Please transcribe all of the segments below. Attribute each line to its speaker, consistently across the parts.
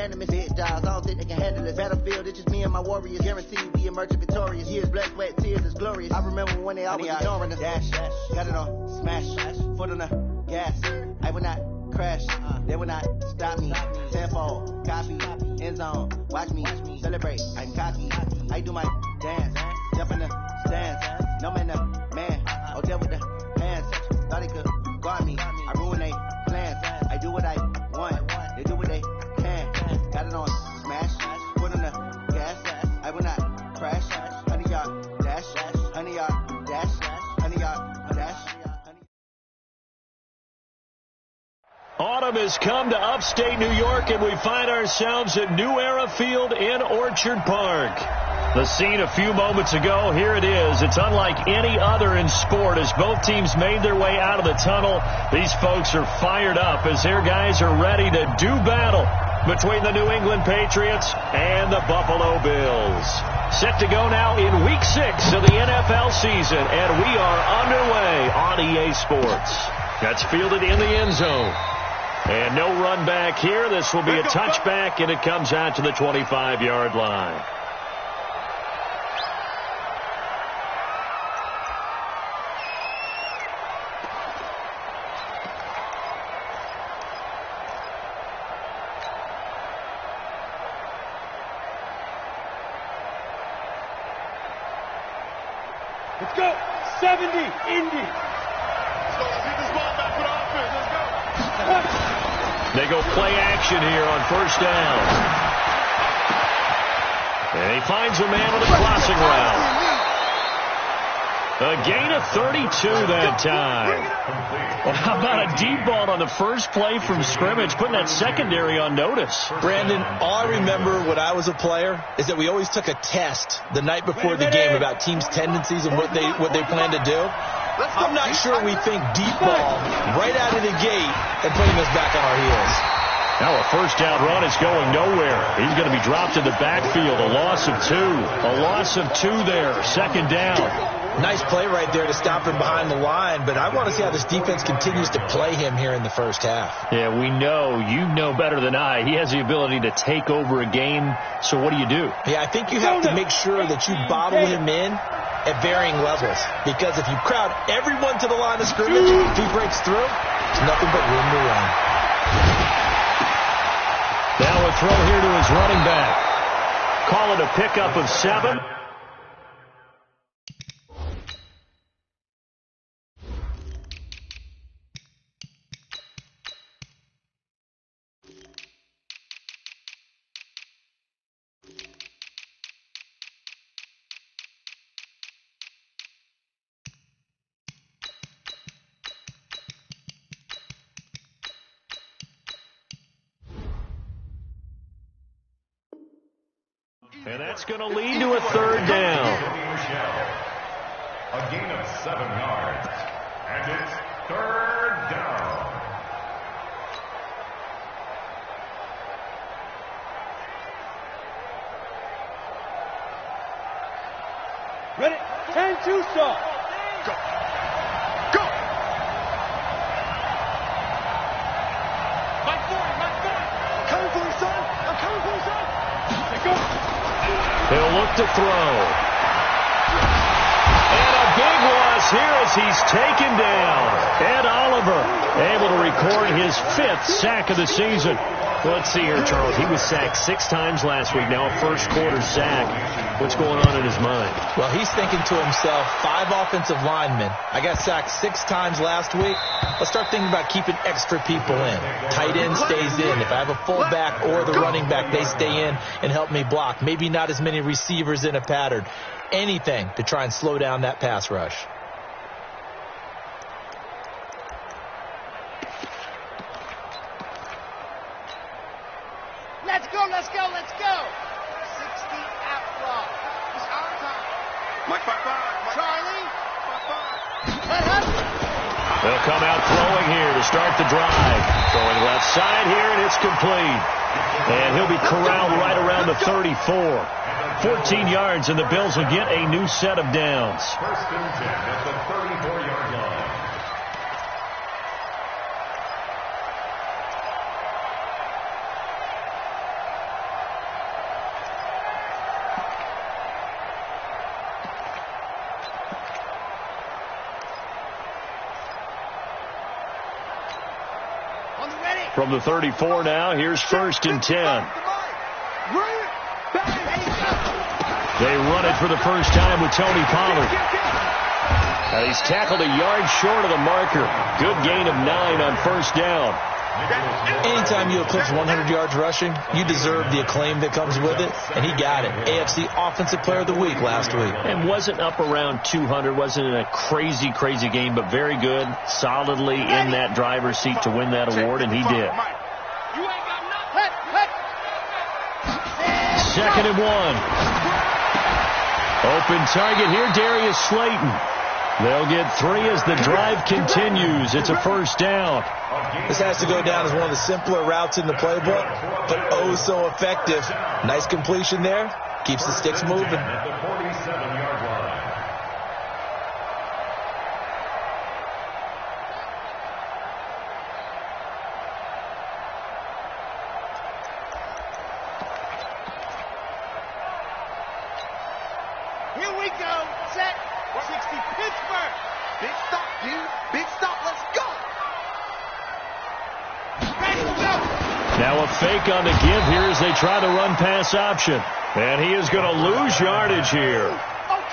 Speaker 1: random as hit jobs. I don't think they can handle this. Battlefield, it's just me and my warriors. Guaranteed we emerge victorious. Years, blood, sweat, tears is glorious. I remember when they always ignoring us. Dash, got it on, smash, foot on the gas. I will not crash, they will not stop me. Tenfold, copy, end zone, watch me celebrate. I'm cocky, I do my dance, jump in the stands. No man, man, oh there with the hands. Thought they could guard me, I ruin they plans. I do what I want, they do what they can. Got it on, smash, foot on the gas. I will not crash, 100-yard dash, 100-yard dash, 100-yard dash.
Speaker 2: Autumn has come to upstate New York, and we find ourselves at New Era Field in Orchard Park. The scene a few moments ago, here it is. It's unlike any other in sport as both teams made their way out of the tunnel. These folks are fired up as their guys are ready to do battle between the New England Patriots and the Buffalo Bills. Set to go now in Week 6 of the NFL season, and we are underway on EA Sports. That's fielded in the end zone. And no run back here. This will be a touchback, and it comes out to the 25-yard line.
Speaker 3: Let's go. 70, Indy.
Speaker 4: Let's go. Let's get this ball back for the offense. Let's go.
Speaker 2: They go play action here on first down. And he finds a man on the crossing route. A gain of 32 that time. Well, how about a deep ball on the first play from scrimmage, putting that secondary on notice?
Speaker 5: Brandon, all I remember when I was a player is that we always took a test the night before the game about teams' tendencies and what they plan to do. I'm not sure we think deep ball right out of the gate and putting us back on our heels.
Speaker 2: Now a first down run is going nowhere. He's going to be dropped in the backfield. A loss of 2. A loss of 2 there. Second down.
Speaker 5: Nice play right there to stop him behind the line, but I want to see how this defense continues to play him here in the first half.
Speaker 2: Yeah, we know. You know better than I. He has the ability to take over a game, so what do you do?
Speaker 5: Yeah, I think you have to make sure that you bottle him in at varying levels, because if you crowd everyone to the line of scrimmage, if he breaks through, it's nothing but room to run.
Speaker 2: Now a throw here to his running back. Call it a pickup of 7. And that's going to lead to a third down.
Speaker 4: A gain of 7 yards. And it's third down.
Speaker 3: Ready? 10-2 stop.
Speaker 4: Go. Go. My 40. I'm coming for you, son. I'm coming for you, son. Go.
Speaker 2: He'll look to throw. And a big loss here as he's taken down. Ed Oliver able to record his 5th sack of the season. Well, let's see here, Charles. He was sacked 6 times last week. Now a first-quarter sack. What's going on in his mind?
Speaker 5: Well, he's thinking to himself, 5 offensive linemen. I got sacked 6 times last week. Let's start thinking about keeping extra people in. Tight end stays in. If I have a fullback or the running back, they stay in and help me block. Maybe not as many receivers in a pattern. Anything to try and slow down that pass rush.
Speaker 1: Let's go, let's go, let's go. 60 out block. It's our time.
Speaker 4: Mike 5-5.
Speaker 1: Charlie. 5-5.
Speaker 2: They'll come out throwing here to start the drive. Throwing left side here, and it's complete. And he'll be corralled right around the 34. 14 yards, and the Bills will get a new set of downs.
Speaker 4: First and 10 at the 34-yard line.
Speaker 2: From the 34 now, here's 1st and 10. They run it for the first time with Tony Pollard. And he's tackled a yard short of the marker. Good gain of 9 on 1st down.
Speaker 5: Anytime you eclipse 100 yards rushing, you deserve the acclaim that comes with it, and he got it. AFC Offensive Player of the Week last week.
Speaker 2: And wasn't up around 200, wasn't in a crazy, crazy game, but very good, solidly in that driver's seat to win that award, and he did. 2nd and 1. Open target here, Darius Slayton. They'll get 3 as the drive continues. It's a 1st down.
Speaker 5: This has to go down as one of the simpler routes in the playbook, but oh so effective. Nice completion there. Keeps the sticks moving.
Speaker 4: At the 47-yard line.
Speaker 1: Here we go. Set. 60 Pittsburgh. Big stop, dude. Big stop. Let's go.
Speaker 2: Now a fake on the give here as they try to run pass option. And he is going to lose yardage here.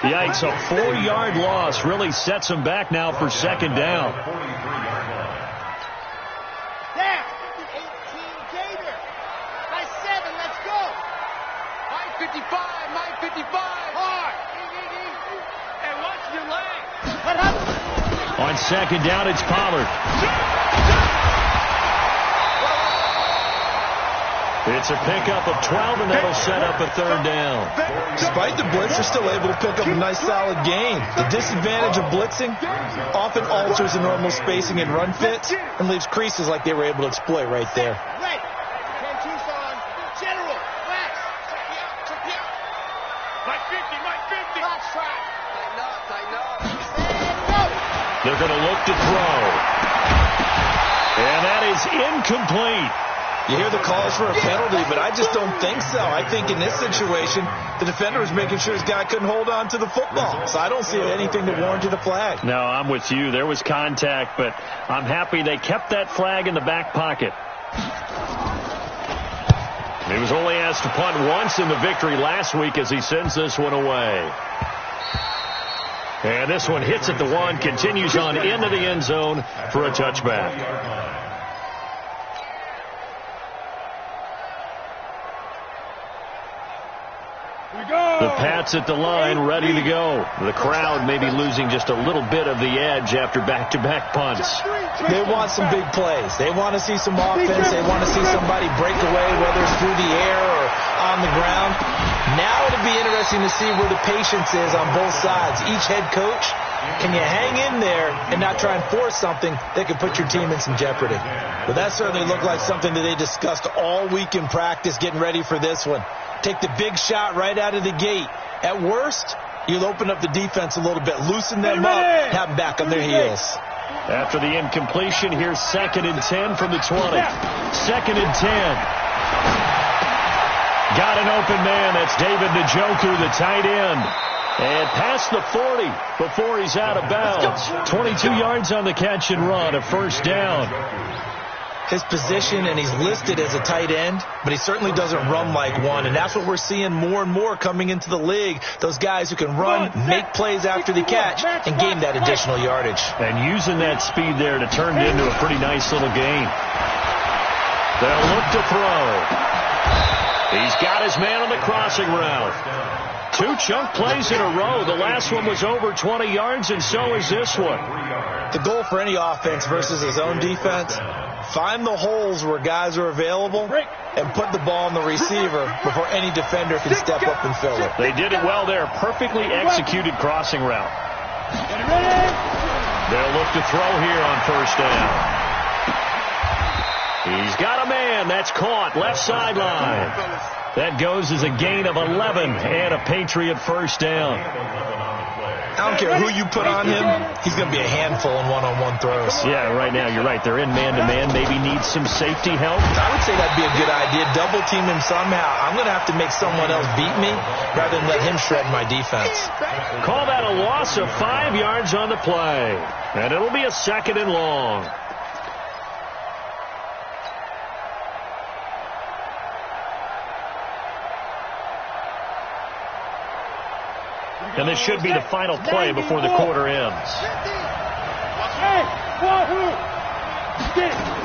Speaker 2: Yikes, a 4-yard loss really sets him back now for 2nd down.
Speaker 1: There. 18 Gator. By 7. Let's go. 955. Hard. And watch your leg. What happened?
Speaker 2: On 2nd down, it's Pollard. It's a pickup of 12, and that'll set up a 3rd down.
Speaker 5: Despite the blitz, they're still able to pick up a nice solid gain. The disadvantage of blitzing often alters the normal spacing and run fits and leaves creases like they were able to exploit right there.
Speaker 1: Right. 10 Tucson. General. Flex. Check me out. My 50. Box track. Tighten up.
Speaker 2: They're going to look to throw. And that is incomplete.
Speaker 5: You hear the calls for a penalty, but I just don't think so. I think in this situation, the defender was making sure his guy couldn't hold on to the football. So I don't see anything that warranted a flag.
Speaker 2: No, I'm with you. There was contact, but I'm happy they kept that flag in the back pocket. He was only asked to punt once in the victory last week as he sends this one away. And this one hits at the 1, continues on into the end zone for a touchback. The Pats at the line, ready to go. The crowd may be losing just a little bit of the edge after back-to-back punts.
Speaker 5: They want some big plays. They want to see some offense. They want to see somebody break away, whether it's through the air or on the ground. Now it'll be interesting to see where the patience is on both sides. Each head coach, can you hang in there and not try and force something that could put your team in some jeopardy? But that certainly looked like something that they discussed all week in practice getting ready for this one. Take the big shot right out of the gate. At worst, you'll open up the defense a little bit, loosen them up, have them back on their heels.
Speaker 2: After the incompletion, here's 2nd and 10 from the 20. 2nd and 10. Got an open man. That's David Njoku, the tight end. And past the 40 before he's out of bounds. 22 yards on the catch and run, a 1st down.
Speaker 5: His position, and he's listed as a tight end, but he certainly doesn't run like one, and that's what we're seeing more and more coming into the league. Those guys who can run, make plays after the catch, and gain that additional yardage.
Speaker 2: And using that speed there to turn it into a pretty nice little gain. They'll look to throw. He's got his man on the crossing route. 2 chunk plays in a row. The last one was over 20 yards, and so is this one.
Speaker 5: The goal for any offense versus his own defense, find the holes where guys are available and put the ball on the receiver before any defender can step up and fill it.
Speaker 2: They did it well there. Perfectly executed crossing route. They'll look to throw here on 1st down. He's got a man. That's caught. Left sideline. That goes as a gain of 11 and a Patriot 1st down.
Speaker 5: I don't care who you put on him, he's going to be a handful in one-on-one throws.
Speaker 2: Yeah, right now, you're right. They're in man-to-man. Maybe needs some safety help.
Speaker 5: I would say that'd be a good idea. Double team him somehow. I'm going to have to make someone else beat me rather than let him shred my defense.
Speaker 2: Call that a loss of 5 yards on the play. And it'll be a 2nd and long. And this should be the final play before the quarter ends.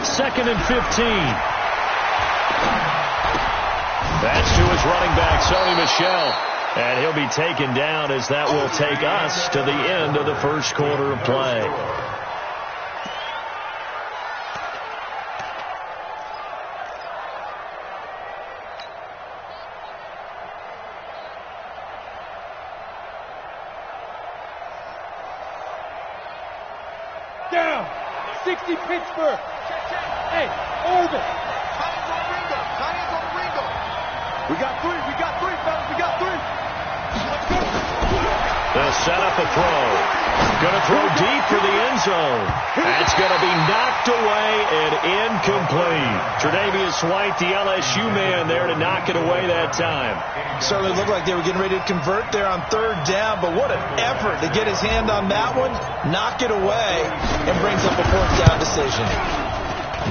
Speaker 2: Second and 15. That's to his running back, Sony Michel. And he'll be taken down as that will take us to the end of the first quarter of play.
Speaker 3: Down. 60 Pittsburgh. Hey, over. We got three, fellas, we got three.
Speaker 2: They'll set up a throw. Going to throw deep for the end zone. That's going to be knocked away and incomplete. Tre'Davious White, the LSU man, there to knock it away that time.
Speaker 5: Certainly looked like they were getting ready to convert there on third down, but what an effort to get his hand on that one, knock it away, and brings up a fourth down decision.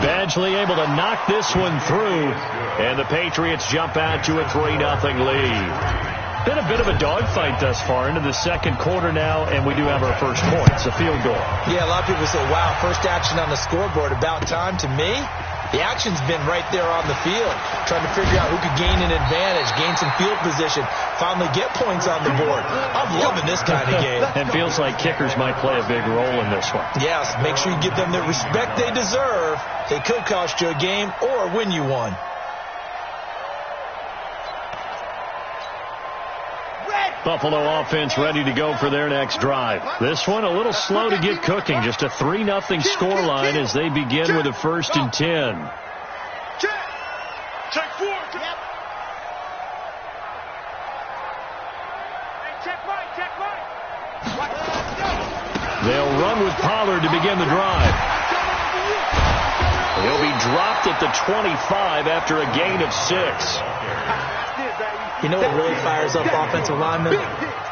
Speaker 2: Badgley able to knock this one through, and the Patriots jump out to a 3-0 lead. Been a bit of a dogfight thus far into the second quarter now, and we do have our first point. It's a field goal.
Speaker 5: Yeah, a lot of people say, wow, first action on the scoreboard, about time. To me, the action's been right there on the field, trying to figure out who could gain an advantage, gain some field position, finally get points on the board. I'm loving this kind of game.
Speaker 2: And feels like kickers might play a big role in this one.
Speaker 5: Yes, make sure you give them the respect they deserve. They could cost you a game or win you one.
Speaker 2: Buffalo offense ready to go for their next drive. This one a little slow to get cooking. Just a 3-0 scoreline as they begin with a 1st and 10.
Speaker 3: Check 4.
Speaker 2: They'll run with Pollard to begin the drive. He'll be dropped at the 25 after a gain of 6.
Speaker 5: You know what really fires up offensive linemen?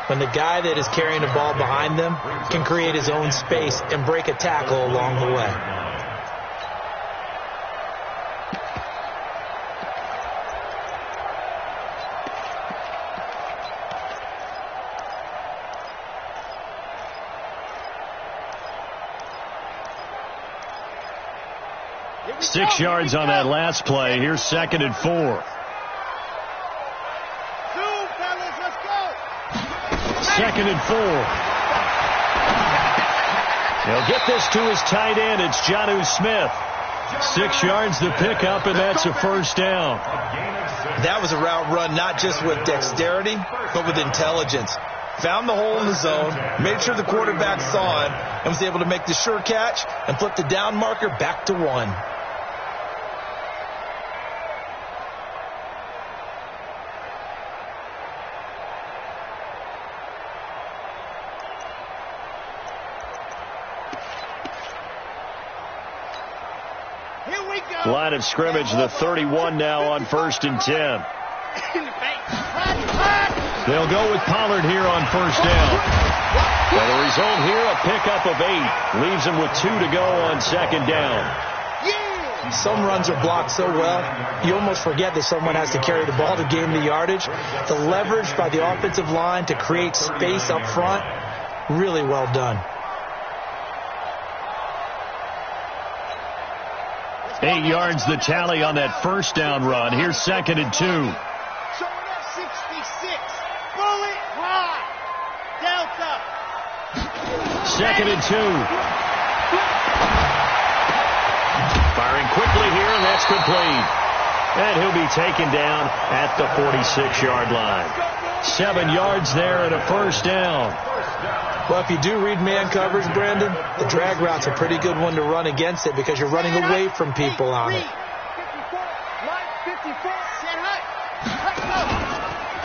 Speaker 5: When the guy that is carrying the ball behind them can create his own space and break a tackle along the way.
Speaker 2: Six yards on that last play. Here's 2nd and 4. Second and 4. He'll get this to his tight end. It's Jonnu Smith. 6 yards to pick up, and that's a 1st down.
Speaker 5: That was a route run not just with dexterity, but with intelligence. Found the hole in the zone, made sure the quarterback saw him, and was able to make the sure catch and flip the down marker back to 1.
Speaker 2: Line of scrimmage, the 31 now on 1st and 10. They'll go with Pollard here on 1st down. And the result here, a pickup of 8. Leaves him with 2 to go on 2nd down.
Speaker 5: Some runs are blocked so well, you almost forget that someone has to carry the ball to gain the yardage. The leverage by the offensive line to create space up front, really well done.
Speaker 2: 8 yards the tally on that 1st down run. Here's 2nd and 2.
Speaker 1: Showing up 66. Bullet ride. Delta.
Speaker 2: 2nd and 2. Firing quickly here, and that's complete. And he'll be taken down at the 46-yard line. 7 yards there and a 1st down.
Speaker 5: Well, if you do read man coverage, Brandon, the drag route's a pretty good one to run against it because you're running away from people on it.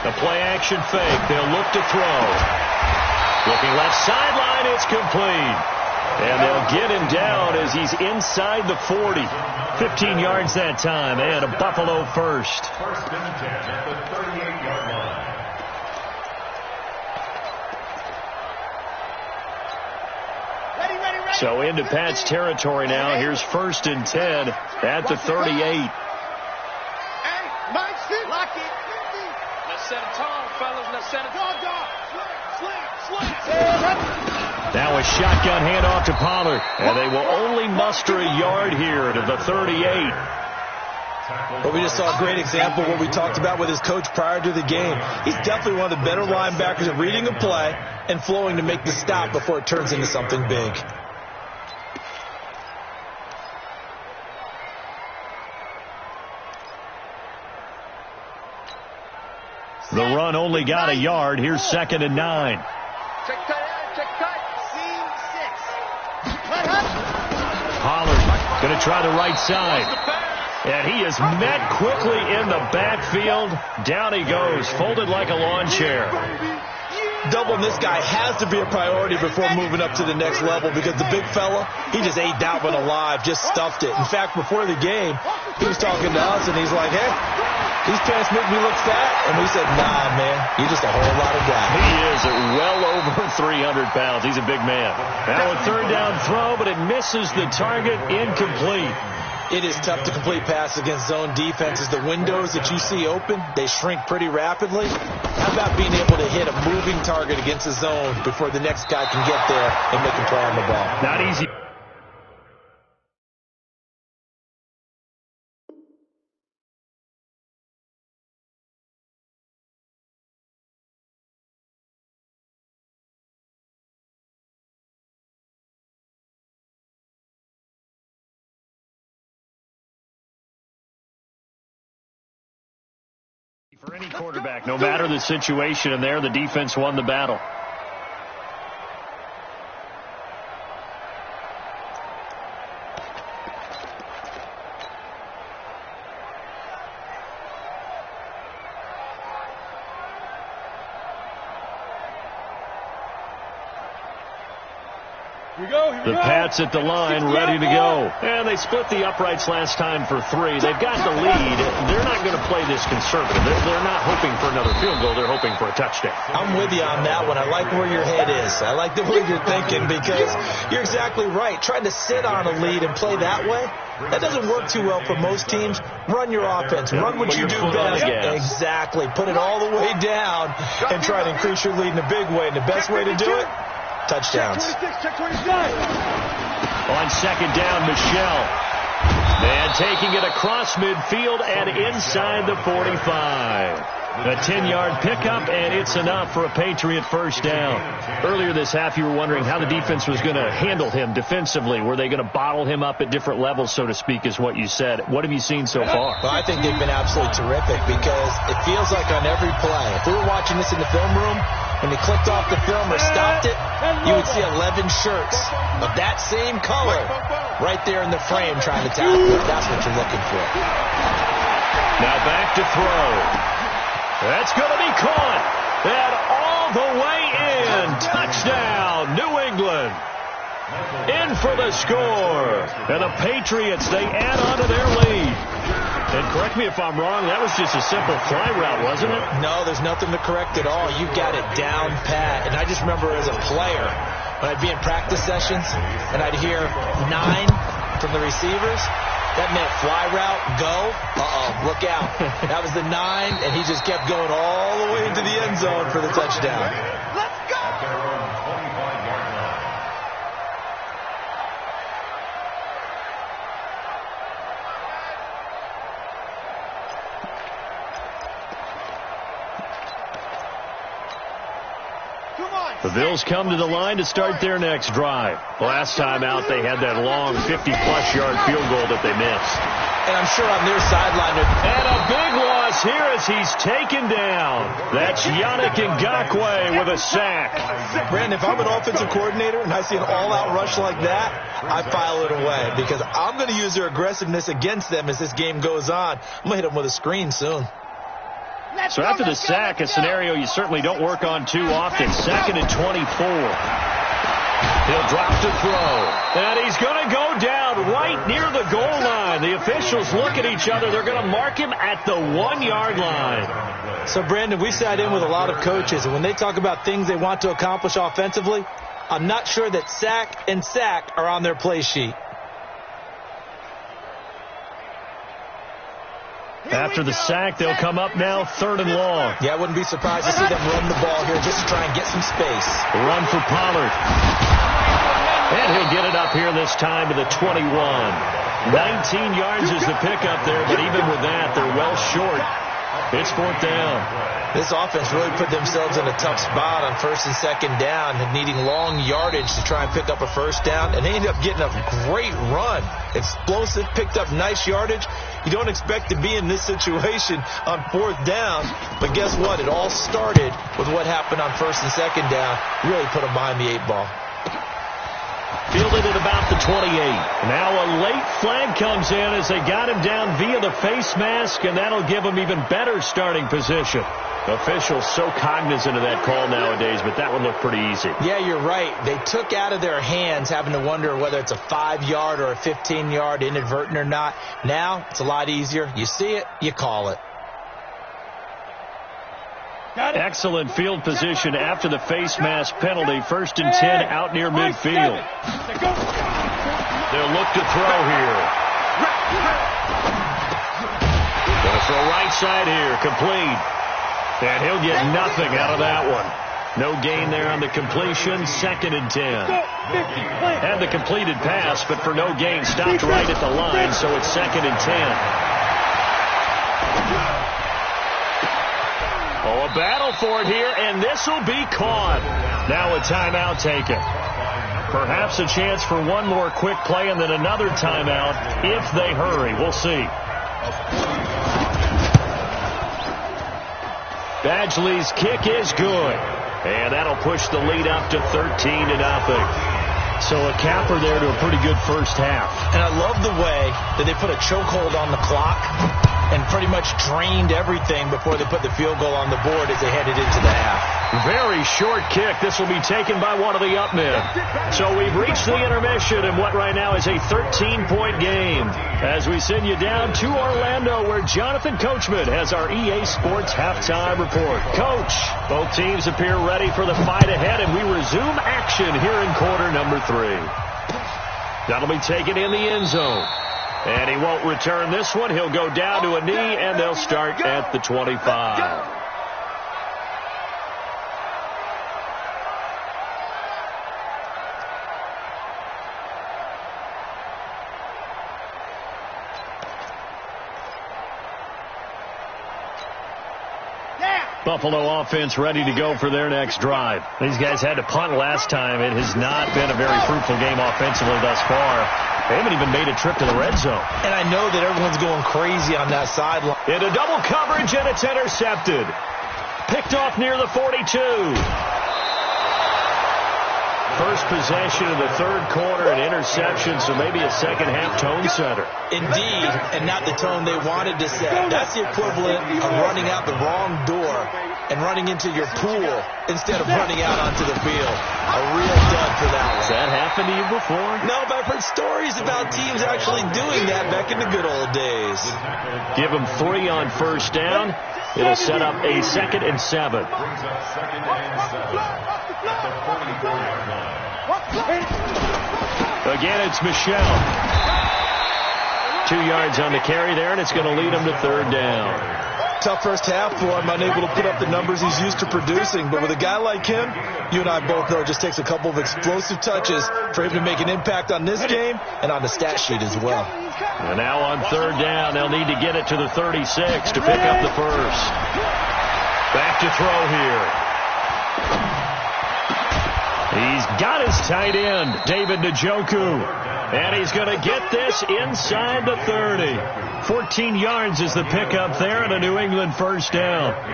Speaker 2: The play-action fake. They'll look to throw. Looking left sideline, it's complete. And they'll get him down as he's inside the 40. 15 yards that time, and a Buffalo 1st.
Speaker 4: 1st and 10 at the 38-yard line.
Speaker 2: So into Pat's territory now. Here's 1st and 10 at the 38.
Speaker 6: Let's set a tone, fellas. Let's set a tone.
Speaker 2: Now a shotgun handoff to Pollard. And they will only muster a yard here to the 38.
Speaker 5: Well, we just saw a great example of what we talked about with his coach prior to the game. He's definitely one of the better linebackers at reading a play and flowing to make the stop before it turns into something big.
Speaker 2: The run only got a yard. Here's 2nd and 9.
Speaker 6: Check tight.
Speaker 2: Pollard going to try the right side. And he is met quickly in the backfield. Down he goes, folded like a lawn chair.
Speaker 5: Doubling this guy has to be a priority before moving up to the next level because the big fella, he just ate that one alive, just stuffed it. In fact, before the game, he was talking to us, and he's like, hey, these pants make me look fat. And we said, nah, man, you're just a whole lot of guy.
Speaker 2: He is at well over 300 pounds. He's a big man. Now a 3rd down throw, but it misses the target, incomplete.
Speaker 5: It is tough to complete passes against zone defenses. The windows that you see open, they shrink pretty rapidly. How about being able to hit a moving target against the zone before the next guy can get there and make a play on the ball?
Speaker 2: Not easy. For any quarterback, no matter the situation, and there the defense won the battle. The Pats at the line, ready to go. And they split the uprights last time for 3. They've got the lead. They're not going to play this conservative. They're not hoping for another field goal. They're hoping for a touchdown.
Speaker 5: I'm with you on that one. I like where your head is. I like the way you're thinking because you're exactly right. Trying to sit on a lead and play that way, that doesn't work too well for most teams. Run your offense. Run what you do best. Exactly. Put it all the way down and try to increase your lead in a big way. And the best way to do it, touchdowns.
Speaker 2: On 2nd down, Michelle. And taking it across midfield and inside the 45. A 10-yard pickup, and it's enough for a Patriot 1st down. Earlier this half, you were wondering how the defense was going to handle him defensively. Were they going to bottle him up at different levels, so to speak, is what you said. What have you seen so far?
Speaker 5: Well, I think they've been absolutely terrific because it feels like on every play, if we were watching this in the film room, when they clicked off the film or stopped it, you would see 11 shirts of that same color right there in the frame trying to tackle it. That's what you're looking for.
Speaker 2: Now back to throw. That's going to be caught. And all the way in. Touchdown, New England. In for the score. And the Patriots, they add on to their lead. And correct me if I'm wrong, that was just a simple fly route, wasn't it?
Speaker 5: No, there's nothing to correct at all. You got it down pat. And I just remember as a player, when I'd be in practice sessions, and I'd hear 9 from the receivers, that meant fly route, go. Look out. That was the 9, and he just kept going all the way into the end zone for the touchdown.
Speaker 6: Let's go!
Speaker 2: The Bills come to the line to start their next drive. Last time out, they had that long 50-plus yard field goal that they missed.
Speaker 5: And I'm sure on their sideline,
Speaker 2: and a big loss here as he's taken down. That's Yannick Ngakoue with a sack.
Speaker 5: Brandon, if I'm an offensive coordinator and I see an all-out rush like that, I file it away because I'm going to use their aggressiveness against them as this game goes on. I'm going to hit them with a screen soon.
Speaker 2: So after the sack, a scenario you certainly don't work on too often. 2nd and 24. He'll drop to throw. And he's going to go down right near the goal line. The officials look at each other. They're going to mark him at the 1-yard line.
Speaker 5: So, Brandon, we sat in with a lot of coaches, and when they talk about things they want to accomplish offensively, I'm not sure that sack and sack are on their play sheet.
Speaker 2: After the sack, they'll come up now 3rd and long.
Speaker 5: Yeah, I wouldn't be surprised to see them run the ball here just to try and get some space.
Speaker 2: The run for Pollard. And he'll get it up here this time to the 21. 19 yards is the pickup there, but even with that, they're well short. It's 4th down.
Speaker 5: This offense really put themselves in a tough spot on 1st and 2nd down, needing long yardage to try and pick up a 1st down, and they ended up getting a great run. Explosive, picked up nice yardage. You don't expect to be in this situation on 4th down, but guess what? It all started with what happened on 1st and 2nd down. Really put them behind the 8 ball.
Speaker 2: Fielded at about the 28. Now a late flag comes in as they got him down via the face mask, and that'll give him even better starting position. Officials so cognizant of that call nowadays, but that would look pretty easy.
Speaker 5: Yeah, you're right. They took out of their hands having to wonder whether it's a 5-yard or a 15-yard inadvertent or not. Now it's a lot easier. You see it, you call it.
Speaker 2: Excellent field position after the face mask penalty. 1st and 10 out near midfield. They'll look to throw here. Going to throw right side here. Complete. And he'll get nothing out of that one. No gain there on the completion. 2nd and 10. Had the completed pass, but for no gain. Stopped right at the line, so it's 2nd and 10. Oh, a battle for it here, and this will be caught. Now a timeout taken. Perhaps a chance for one more quick play and then another timeout if they hurry. We'll see. Badgley's kick is good, and that'll push the lead up to 13-0. So a capper there to a pretty good first half.
Speaker 5: And I love the way that they put a chokehold on the clock and pretty much drained everything before they put the field goal on the board as they headed into the half.
Speaker 2: Very short kick. This will be taken by one of the up men. So we've reached the intermission in what right now is a 13-point game. As we send you down to Orlando, where Jonathan Coachman has our EA Sports halftime report. Coach, both teams appear ready for the fight ahead, and we resume action here in quarter number 3. That'll be taken in the end zone. And he won't return this one. He'll go down to a knee, and they'll start at the 25. Buffalo offense ready to go for their next drive. These guys had to punt last time. It has not been a very fruitful game offensively thus far. They haven't even made a trip to the red zone.
Speaker 5: And I know that everyone's going crazy on that sideline.
Speaker 2: Into double coverage, and it's intercepted. Picked off near the 42. First possession of the 3rd quarter, an interception, so maybe a second-half tone setter.
Speaker 5: Indeed, and not the tone they wanted to set. That's the equivalent of running out the wrong door and running into your pool instead of running out onto the field. A real dud for that one.
Speaker 2: Has that happened to you before?
Speaker 5: No, but I've heard stories about teams actually doing that back in the good old days.
Speaker 2: Give them 3 on 1st down. It'll set up a 2nd and 7. Again, it's Michelle. 2 yards on the carry there, and it's going to lead him to 3rd down.
Speaker 5: Tough first half for him, unable to put up the numbers he's used to producing. But with a guy like him, you and I both know it just takes a couple of explosive touches for him to make an impact on this game and on the stat sheet as well.
Speaker 2: And now on 3rd down, they'll need to get it to the 36 to pick up the first. Back to throw here. He's got his tight end, David Njoku. And he's going to get this inside the 30. 14 yards is the pickup there, and a New England first down.
Speaker 6: 18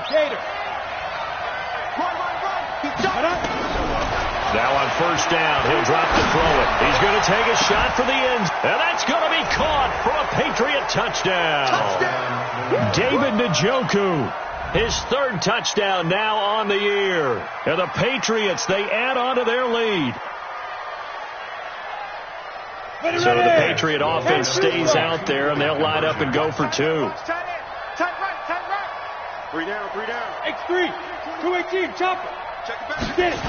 Speaker 6: Gator.
Speaker 2: Now on 1st down, he'll drop to throw it. He's going to take a shot for the end, and that's going to be caught for a Patriot touchdown. David Njoku, his 3rd touchdown now on the year. And the Patriots, they add on to their lead. So the Patriot offense stays out there, and they'll line up and go for 2.
Speaker 6: Tight right. 3 down. X3. 218. Chopper. Check it back. Get it.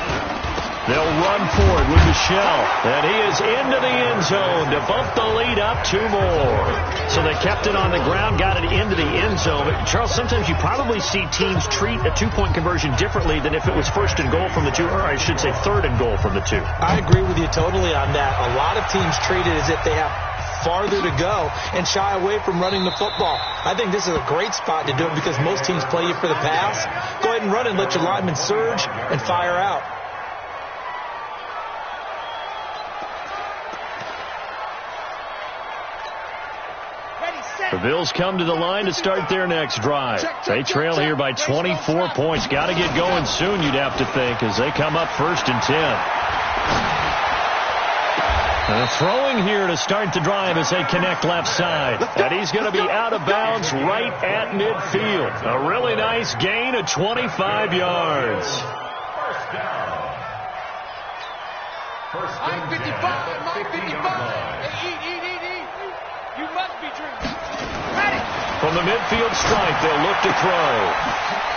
Speaker 2: They'll run for it with Michelle, and he is into the end zone to bump the lead up 2 more. So they kept it on the ground, got it into the end zone. But Charles, sometimes you probably see teams treat a 2-point conversion differently than if it was 1st and goal from the 2, or I should say 3rd and goal from the 2.
Speaker 5: I agree with you totally on that. A lot of teams treat it as if they have farther to go and shy away from running the football. I think this is a great spot to do it because most teams play you for the pass. Go ahead and run and let your linemen surge and fire out.
Speaker 2: The Bills come to the line to start their next drive. They trail here by 24 points. Got to get going soon, you'd have to think, as they come up 1st and 10. Throwing here to start the drive as they connect left side. And he's going to be out of bounds right at midfield. A really nice gain of 25 yards.
Speaker 4: First down. First and 10 at the 50-yard line.
Speaker 6: Eat. You must be drinking.
Speaker 2: From the midfield stripe, they'll look to throw.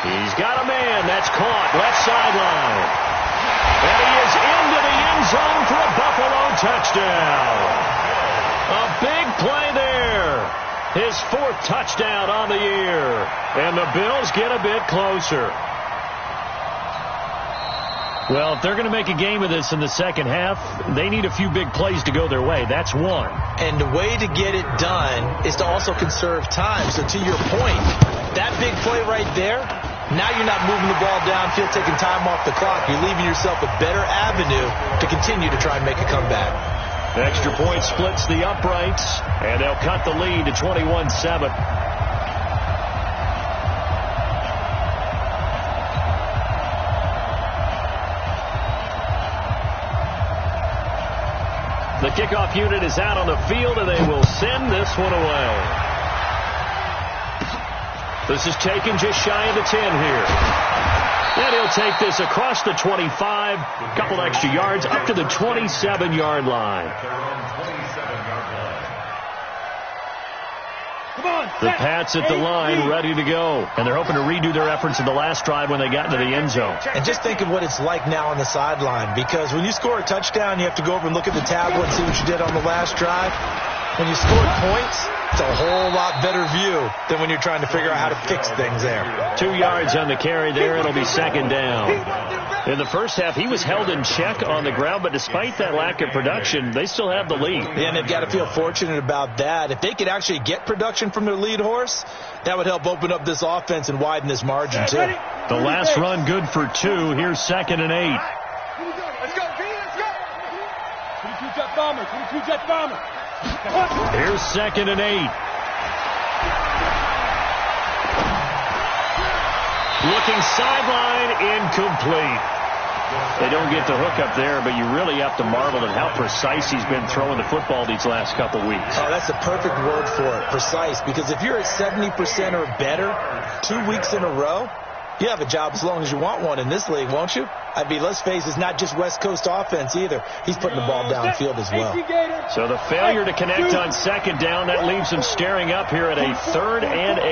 Speaker 2: He's got a man. That's caught. Left sideline. And he is into the end zone for a Buffalo touchdown. A big play there. His 4th touchdown on the year. And the Bills get a bit closer. Well, if they're going to make a game of this in the second half, they need a few big plays to go their way. That's one.
Speaker 5: And the way to get it done is to also conserve time. So to your point, that big play right there, now you're not moving the ball downfield, taking time off the clock. You're leaving yourself a better avenue to continue to try and make a comeback.
Speaker 2: The extra point splits the uprights, and they'll cut the lead to 21-7. The kickoff unit is out on the field, and they will send this one away. This is taken just shy of the 10 here. And he'll take this across the 25, a couple extra yards, up to the 27-yard line. The Pats at the line, ready to go. And they're hoping to redo their efforts in the last drive when they got into the end zone.
Speaker 5: And just think of what it's like now on the sideline, because when you score a touchdown, you have to go over and look at the tablet and see what you did on the last drive. When you score points, it's a whole lot better view than when you're trying to figure out how to fix things there.
Speaker 2: 2 yards on the carry there. It'll be 2nd down. In the first half, he was held in check on the ground, but despite that lack of production, they still have the lead.
Speaker 5: Yeah, and they've got to feel fortunate about that. If they could actually get production from their lead horse, that would help open up this offense and widen this margin, too.
Speaker 2: The last run good for 2. Here's 2nd and 8.
Speaker 6: Let's go, B, let's go. 22 Jet Bomber, 22 Jet Bomber.
Speaker 2: Here's 2nd and 8. Looking sideline, incomplete. They don't get the hook up there, but you really have to marvel at how precise he's been throwing the football these last couple weeks.
Speaker 5: Oh, that's the perfect word for it, precise, because if you're at 70% or better 2 weeks in a row, you have a job as long as you want one in this league, won't you? I mean, let's face it, it's not just West Coast offense either. He's putting the ball downfield as well.
Speaker 2: So the failure to connect on 2nd down, that leaves him staring up here at a 3rd and 8.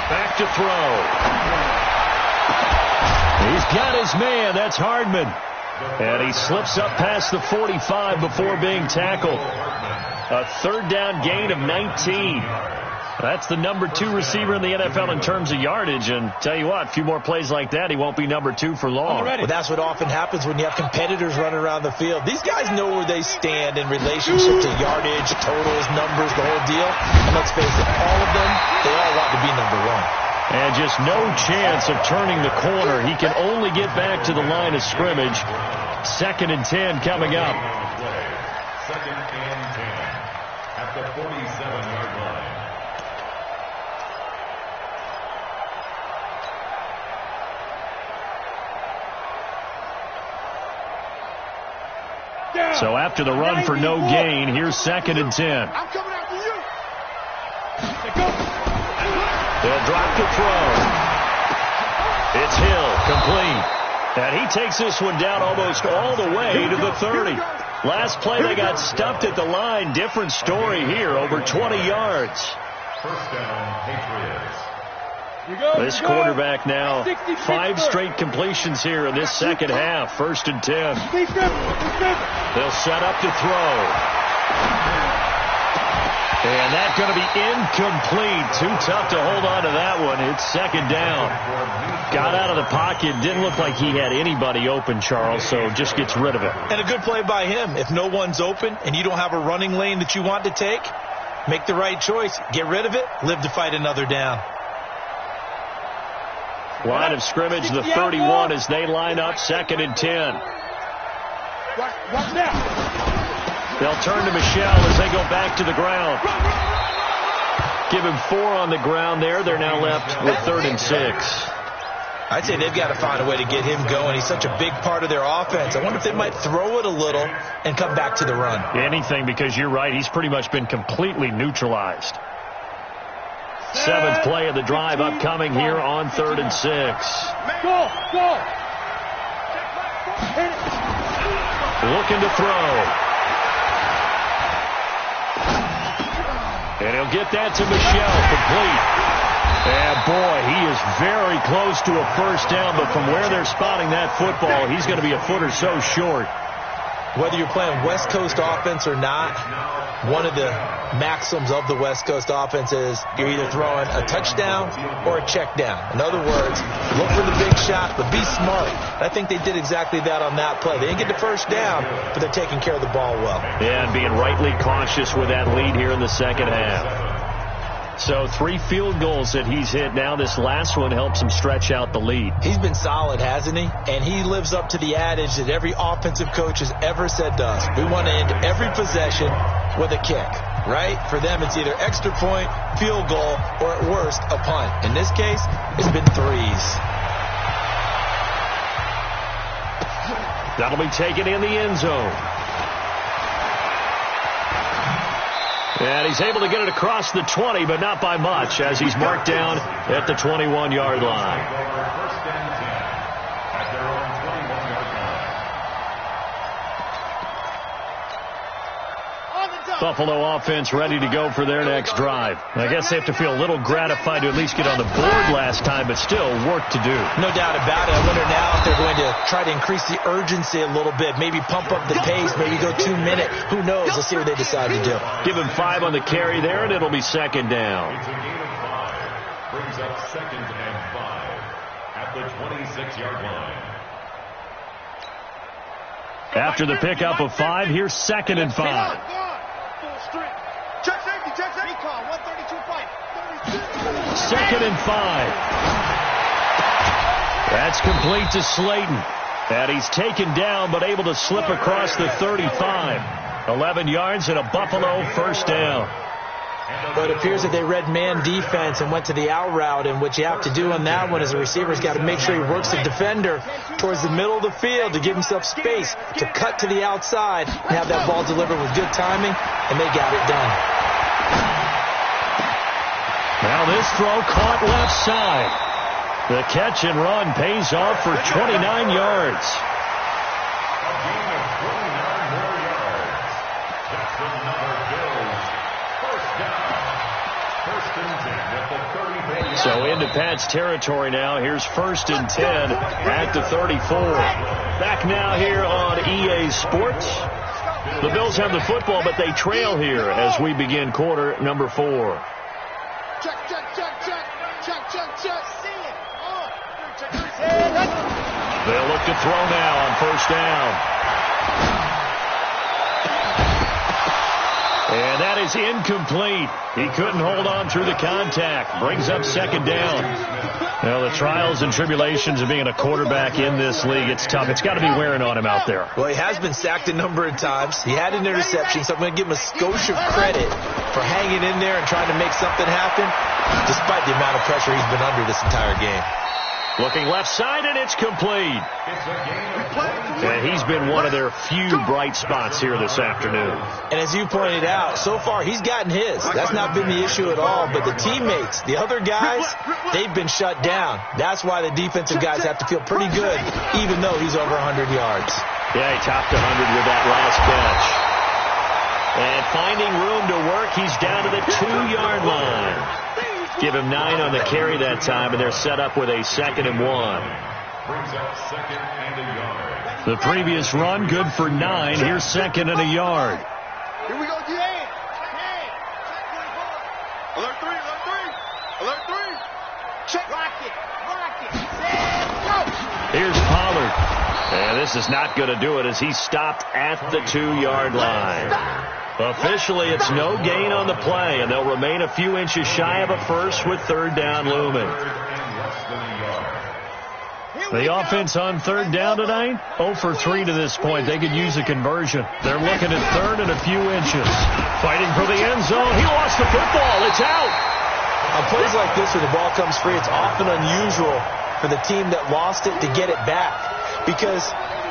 Speaker 2: Back to throw. He's got his man. That's Hardman. And he slips up past the 45 before being tackled. A 3rd down gain of 19. That's the number 2 receiver in the NFL in terms of yardage. And tell you what, a few more plays like that, he won't be number 2 for long.
Speaker 5: Well, that's what often happens when you have competitors running around the field. These guys know where they stand in relationship to yardage, totals, numbers, the whole deal. And let's face it, all of them, they all want to be number 1.
Speaker 2: And just no chance of turning the corner. He can only get back to the line of scrimmage. 2nd and 10 coming up.
Speaker 4: 2nd and 10 at the 47-yard line.
Speaker 2: So after the run for no gain, here's 2nd and 10.
Speaker 6: I'm coming after you.
Speaker 2: They'll drop the throw. It's Hill, complete. And he takes this one down almost all the way to the 30. Last play, they got stuffed at the line. Different story here, over 20 yards.
Speaker 4: First down, Patriots.
Speaker 2: This quarterback now 5 straight completions here in this second half. 1st and 10. They'll set up to throw. And that's going to be incomplete. Too tough to hold on to that one. It's 2nd down. Got out of the pocket. Didn't look like he had anybody open, Charles, so just gets rid of it.
Speaker 5: And a good play by him. If no one's open and you don't have a running lane that you want to take, make the right choice. Get rid of it. Live to fight another down.
Speaker 2: Line of scrimmage, the 31 as they line up. 2nd and 10.
Speaker 6: Watch now.
Speaker 2: They'll turn to Michelle as they go back to the ground. Give him 4 on the ground there. They're now left with 3rd and 6.
Speaker 5: I'd say they've got to find a way to get him going. He's such a big part of their offense. I wonder if they might throw it a little and come back to the run.
Speaker 2: Anything, because you're right. He's pretty much been completely neutralized. 7th play of the drive upcoming here on 3rd and 6.
Speaker 6: Go.
Speaker 2: Looking to throw. And he'll get that to Michelle, complete. And boy, he is very close to a 1st down, but from where they're spotting that football, he's going to be a foot or so short.
Speaker 5: Whether you're playing West Coast offense or not, one of the maxims of the West Coast offense is you're either throwing a touchdown or a check down. In other words, look for the big shot, but be smart. I think they did exactly that on that play. They didn't get the 1st down, but they're taking care of the ball well.
Speaker 2: Yeah, and being rightly cautious with that lead here in the second half. So 3 field goals that he's hit now. This last one helps him stretch out the lead.
Speaker 5: He's been solid, hasn't he? And he lives up to the adage that every offensive coach has ever said to us. We want to end every possession with a kick, right? For them, it's either extra point, field goal, or at worst, a punt. In this case, it's been 3s.
Speaker 2: That'll be taken in the end zone. And he's able to get it across the 20, but not by much, as he's marked down at the 21-yard line. Buffalo offense ready to go for their next drive. I guess they have to feel a little gratified to at least get on the board last time, but still work to do.
Speaker 5: No doubt about it. I wonder now if they're going to try to increase the urgency a little bit, maybe pump up the pace, maybe go 2 minute. Who knows? Let's see what they decide to do.
Speaker 2: Give him 5 on the carry there, and it'll be 2nd down.
Speaker 4: It's a gain of 5. Brings up 2nd and 5 at the 26-yard line.
Speaker 2: After the pickup of 5, here's 2nd and 5.
Speaker 6: Check safety. Recon, 132 fight.
Speaker 2: 2nd and 5. That's complete to Slayton. And he's taken down, but able to slip across the 35. 11 yards and a Buffalo 1st down.
Speaker 5: But it appears that they read man defense and went to the out route, and what you have to do on that one as a receiver's got to make sure he works the defender towards the middle of the field to give himself space to cut to the outside and have that ball delivered with good timing, and they got it done.
Speaker 2: Now this throw caught left side. The catch and run pays off for 29 yards. So into Pat's territory now. Here's 1st and 10 at the 34. Back now here on EA Sports. The Bills have the football, but they trail here as we begin quarter number 4.
Speaker 6: Check.
Speaker 2: They'll look to throw now on 1st down. And that is incomplete. He couldn't hold on through the contact. Brings up 2nd down. Well, the trials and tribulations of being a quarterback in this league, it's tough. It's got to be wearing on him out there.
Speaker 5: Well, he has been sacked a number of times. He had an interception, so I'm going to give him a skosh of credit for hanging in there and trying to make something happen, despite the amount of pressure he's been under this entire game.
Speaker 2: Looking left side, and it's complete. And he's been one of their few bright spots here this afternoon.
Speaker 5: And as you pointed out, so far he's gotten his. That's not been the issue at all. But the teammates, the other guys, they've been shut down. That's why the defensive guys have to feel pretty good, even though he's over 100 yards.
Speaker 2: Yeah, he topped 100 with that last catch. And finding room to work, he's down to the 2-yard line. Give him 9 on the carry that time, and they're set up with a 2nd and 1.
Speaker 4: Brings up 2nd and a yard.
Speaker 2: The previous run, good for 9. Here's 2nd and a yard.
Speaker 3: Here we go, again. Alert 3, alert 3. Alert 3. Check. Rock it. Go.
Speaker 2: Here's Pollard. And this is not going to do it as he's stopped at the 2-yard line. Officially, it's no gain on the play, and they'll remain a few inches shy of a first with 3rd down looming. The offense on 3rd down tonight, 0 for 3 to this point. They could use a conversion. They're looking at 3rd and a few inches. Fighting for the end zone. He lost the football. It's out.
Speaker 5: On plays like this where the ball comes free, it's often unusual for the team that lost it to get it back. Because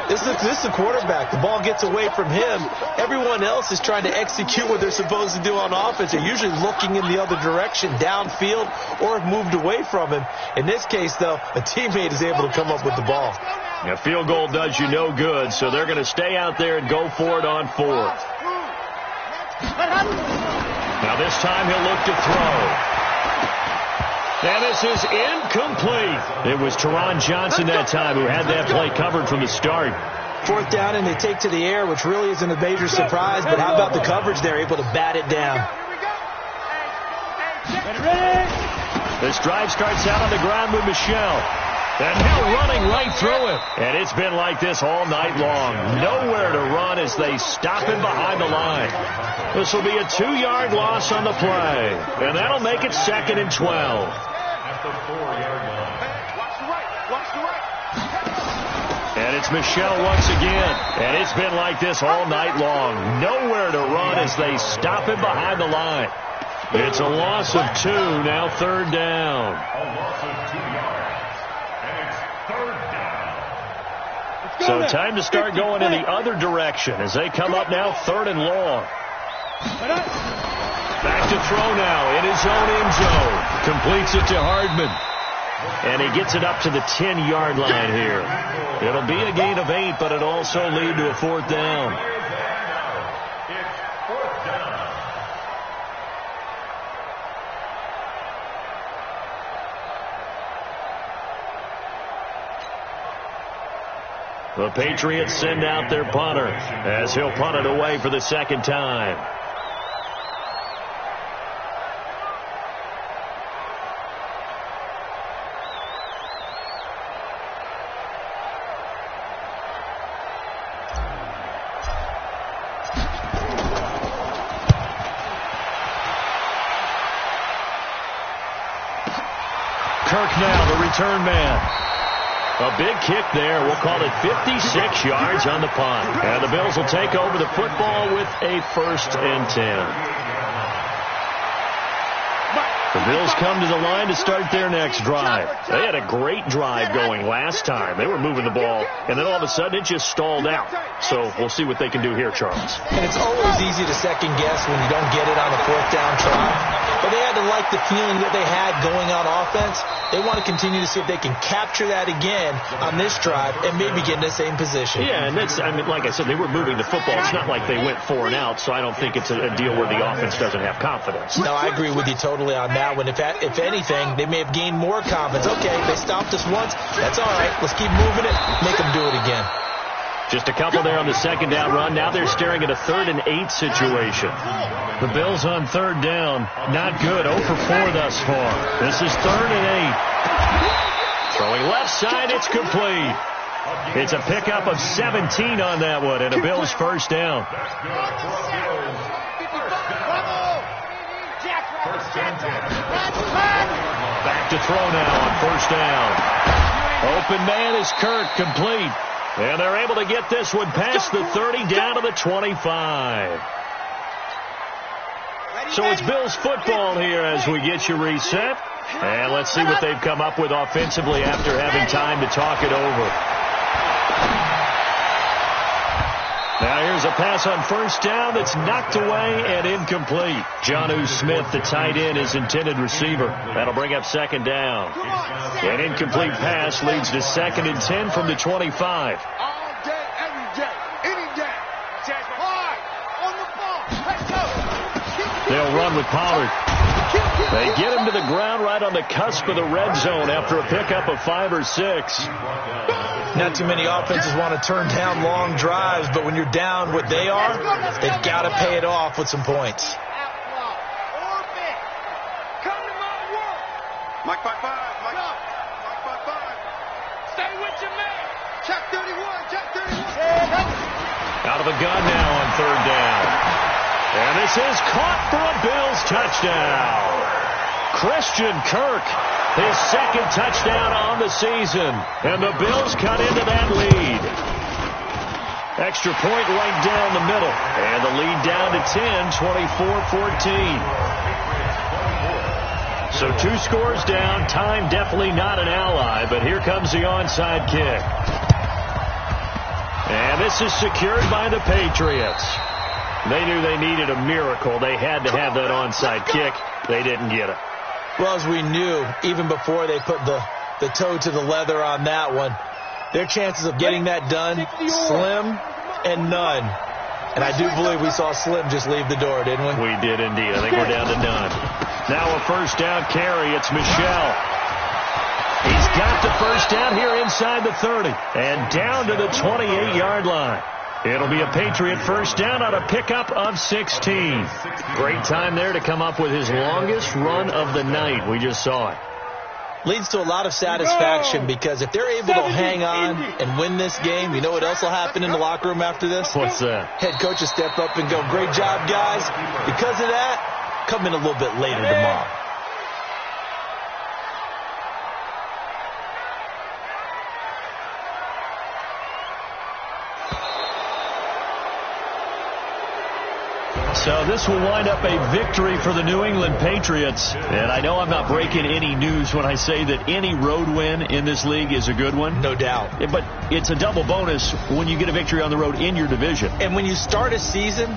Speaker 5: this is the quarterback. The ball gets away from him. Everyone else is trying to execute what they're supposed to do on offense. They're usually looking in the other direction, downfield, or have moved away from him. In this case, though, a teammate is able to come up with the ball.
Speaker 2: A field goal does you no good, so they're going to stay out there and go for it on 4th. Now this time he'll look to throw. And this is incomplete. It was Teron Johnson that time who had that play covered from the start.
Speaker 5: 4th down, and they take to the air, which really isn't a major surprise, but how about the coverage there, able to bat it down?
Speaker 2: This drive starts out on the ground with Michelle. And now running right through it. And it's been like this all night long. Nowhere to run as they stop him behind the line. This will be a 2-yard loss on the play. And that'll make it 2nd and 12.
Speaker 4: At the 4-yard line.
Speaker 3: Watch the right.
Speaker 2: And it's Michelle once again. And it's been like this all night long. Nowhere to run as they stop him behind the line. It's a loss of 2, now 3rd down.
Speaker 4: A loss of 2 yards. And it's 3rd down.
Speaker 2: So time to start going in the other direction as they come up now 3rd and long. Back to throw now in his own end zone. Completes it to Hardman. And he gets it up to the 10-yard line here. It'll be a gain of 8, but it'll also lead to a 4th down.
Speaker 4: It's 4th down.
Speaker 2: The Patriots send out their punter as he'll punt it away for the 2nd time. Kirk now, the return man. A big kick there. We'll call it 56 yards on the punt. And the Bills will take over the football with a 1st and 10. The Bills come to the line to start their next drive. They had a great drive going last time. They were moving the ball, and then all of a sudden it just stalled out. So we'll see what they can do here, Charles.
Speaker 5: And it's always easy to second guess when you don't get it on a 4th down try. But they had to like the feeling that they had going on offense. They want to continue to see if they can capture that again on this drive and maybe get in the same position.
Speaker 2: Yeah, and that's, I mean, like I said, they were moving the football. It's not like they went 4 and out, so I don't think it's a deal where the offense doesn't have confidence.
Speaker 5: No, I agree with you totally on that one. If anything, they may have gained more confidence. Okay, they stopped us once. That's all right. Let's keep moving it. Make them do it again.
Speaker 2: Just a couple there on the 2nd down run. Now they're staring at a 3rd and 8 situation. The Bills on 3rd down. Not good. 0 for 4 thus far. This is 3rd and 8. Throwing left side. It's complete. It's a pickup of 17 on that one, and a Bills 1st down. Back to throw now on 1st down. Open man is Kirk, complete. And they're able to get this one past the 30 down to the 25. So it's Bills football here as we get you reset. And let's see what they've come up with offensively after having time to talk it over. Now here's a pass on 1st down that's knocked away and incomplete. Jonnu Smith, the tight end, is intended receiver. That'll bring up 2nd down. An incomplete pass leads to 2nd and 10 from the 25.
Speaker 3: All day, every day, any day. Hard on the ball. Let's go.
Speaker 2: They'll run with Pollard. They get him to the ground right on the cusp of the red zone after a pickup of 5 or 6.
Speaker 5: Not too many offenses want to turn down long drives, but when you're down what they are, they've got to pay it off with some points.
Speaker 3: Mike 5-5. Mike 5-5.
Speaker 6: Stay with your man.
Speaker 3: Check 31. Check 31.
Speaker 2: Out of the gun now on 3rd down. And this is caught for a Bills touchdown. Christian Kirk, his 2nd touchdown on the season. And the Bills cut into that lead. Extra point right down the middle. And the lead down to 10, 24-14. So 2 scores down. Time definitely not an ally, but here comes the onside kick. And this is secured by the Patriots. They knew they needed a miracle. They had to have that onside kick. They didn't get it.
Speaker 5: Well, as we knew, even before they put the toe to the leather on that one, their chances of getting that done, slim and none. And I do believe we saw Slim just leave the door, didn't we?
Speaker 2: We did indeed. I think we're down to none. Now a 1st down carry. It's Michel. He's got the 1st down here inside the 30 and down to the 28-yard line. It'll be a Patriot 1st down on a pickup of 16. Great time there to come up with his longest run of the night. We just saw it.
Speaker 5: Leads to a lot of satisfaction because if they're able to hang on and win this game, you know what else will happen in the locker room after this?
Speaker 2: What's that?
Speaker 5: Head coach will step up and go, great job, guys. Because of that, come in a little bit later tomorrow.
Speaker 2: So this will wind up a victory for the New England Patriots. And I know I'm not breaking any news when I say that any road win in this league is a good one.
Speaker 5: No doubt.
Speaker 2: But it's a double bonus when you get a victory on the road in your division.
Speaker 5: And when you start a season